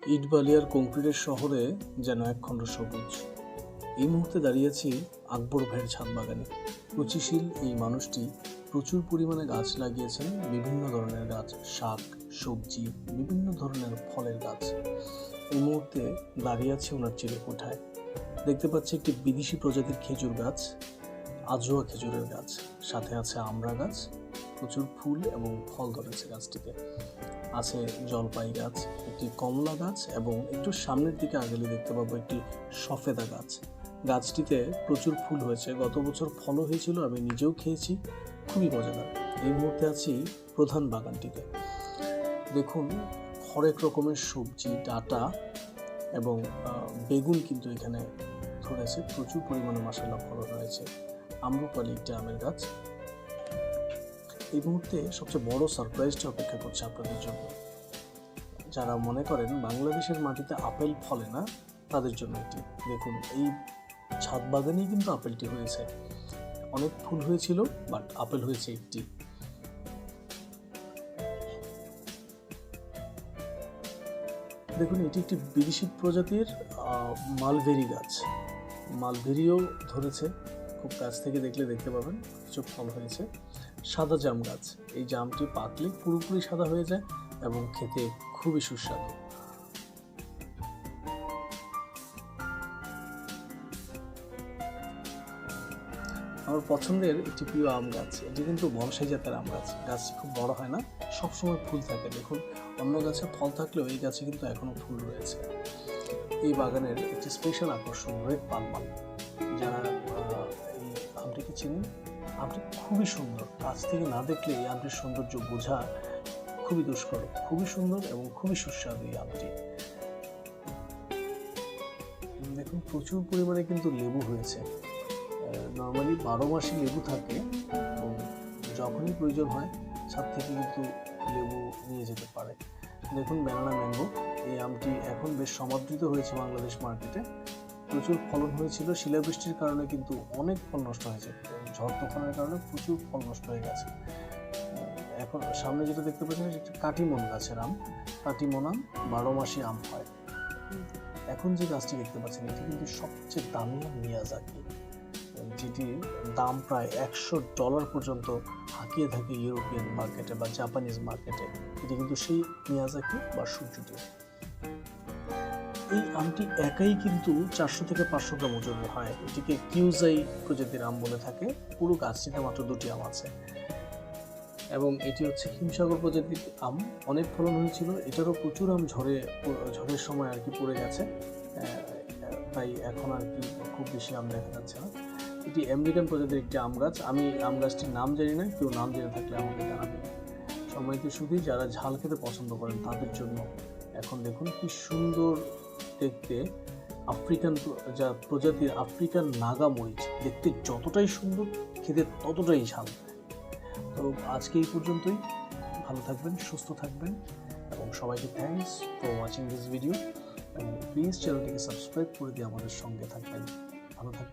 ইটবালি আর কংক্রিটের শহরে যেন একখণ্ড সবুজ। এই মুহূর্তে দাঁড়িয়েছি আকবর ভাইয়ের ছাদ বাগানে। রুচিশীল এই মানুষটি প্রচুর পরিমাণে গাছ লাগিয়েছেন, বিভিন্ন ধরনের গাছ, শাক, সবজি, বিভিন্ন ধরনের ফলের গাছ। এই মুহূর্তে দাঁড়িয়ে আছে ওনার চিলেকোঠায়। দেখতে পাচ্ছি একটি বিদেশি প্রজাতির খেজুর গাছ, আজোয়া খেজুরের গাছ, সাথে আছে আমড়া গাছ। প্রচুর ফুল এবং ফল ধরেছে গাছটিতে। আছে জলপাই গাছ, একটি কমলা গাছ এবং একটু সামনের দিকে আগেলে দেখতে পাবো একটি সফেদা গাছ। গাছটিতে প্রচুর ফুল হয়েছে, গত বছর ফলও হয়েছিল, আমি নিজেও খেয়েছি, খুবই মজাদার। এই মুহূর্তে আছি প্রধান বাগানটিতে। দেখুন হরেক রকমের সবজি, ডাঁটা এবং বেগুন কিন্তু এখানে ধরেছে, প্রচুর পরিমাণে মাশাআল্লাহ ফল রয়েছে। আম্রপালি একটি আমের গাছ। এই মুহূর্তে সবচেয়ে বড় সারপ্রাইজটা অপেক্ষা করছে আপনাদের জন্য। যারা মনে করেন বাংলাদেশের মাটিতে আপেল ফলে না, তাদের জন্য এটি দেখুন। এই ছাদ বাগানেই কিন্তু আপেলটি হয়েছে। অনেক ফুল হয়েছিল, বাট আপেল হয়েছে একটি। দেখুন এটি একটি বিদেশি প্রজাতির মালবেরি গাছ। মালবেরিও ধরেছে, খুব কাছ থেকে দেখলে দেখতে পাবেন কিছু ফল হয়েছে। সাদা জাম গাছ, এই জামটি পাকলে পুরোপুরি সাদা হয়ে যায় এবং খেতে খুবই সুস্বাদু। আমার পছন্দের একটি প্রিয় আম গাছ, এটি কিন্তু বনসাই জাতের আম গাছ। গাছটি খুব বড় হয় না, সবসময় ফুল থাকে। দেখুন অন্য গাছে ফল থাকলেও এই গাছে কিন্তু এখনো ফুল রয়েছে। এই বাগানের একটি স্পেশাল আকর্ষণ রেড পালমাল। যারা এই আমটিকে চেনেন, আমটি খুবই সুন্দর। কাছ থেকে না দেখলে এই আমটির সৌন্দর্য বোঝা খুবই দুষ্কর। খুবই সুন্দর এবং খুবই সুস্বাদু এই আমটি। দেখুন প্রচুর পরিমাণে কিন্তু লেবু হয়েছে। নর্মালি 12 মাসই লেবু থাকে এবং যখনই প্রয়োজন হয় ছাদ থেকে কিন্তু লেবু নিয়ে যেতে পারে। দেখুন ব্যানানা ম্যাঙ্গো, এই আমটি এখন বেশ সমাদৃত হয়েছে বাংলাদেশ মার্কেটে। প্রচুর ফলন হয়েছিল, শিলাবৃষ্টির কারণে কিন্তু অনেক ফল নষ্ট হয়েছে। ঝড় তুফানের কারণে প্রচুর ফল নষ্ট হয়ে গেছে। এখন সামনে যেটা দেখতে পাচ্ছেন সেটা কাটিমন গাছের আম। কাটিমন আম 12 মাসই আম হয়। এখন যে গাছটি দেখতে পাচ্ছেন এটি কিন্তু সবচেয়ে দামি আম মিয়াজাকি, যেটির দাম প্রায় $100 পর্যন্ত হাঁকিয়ে থাকে ইউরোপিয়ান মার্কেটে বা জাপানিজ মার্কেটে। এটি কিন্তু সেই মিয়াজাকি বা সূর্যটি। এই আমটি একাই কিন্তু 400 থেকে 500 গ্রাম ওজন হয়। এটিকে কিউজাই প্রজাতির আম বলে থাকে। পুরো গাছটিতে মাত্র 2টি আম আছে এবং এটি হচ্ছে হিমসাগর প্রজাতির আম। অনেক ফলন হয়েছিল, এটারও প্রচুর আম ঝড়ের সময় আর কি পড়ে গেছে, তাই এখন আর কি খুব বেশি আম দেখা যাচ্ছে না। এটি আমেরিকান প্রজাতির একটি আম গাছ। আমি আম গাছটির নাম জানি না, কেউ নাম জেনে থাকলে আমাকে জানাবেন। সবাইকে শুধু যারা ঝাল খেতে পছন্দ করেন তাদের জন্য। এখন দেখুন কি সুন্দর দেখতে আফ্রিকান প্রজাতির আফ্রিকান নাগা মরিচ। দেখতে যতটাই সুন্দর, খেতে ততটাই ঝাল। তো আজকে এই পর্যন্তই। ভালো থাকবেন, সুস্থ থাকবেন এবং সবাইকে thanks for watching this video. এবং প্লিজ চ্যানেলটিকে সাবস্ক্রাইব করে দিয়ে আমাদের সঙ্গে থাকবেন। ভালো থাকবেন।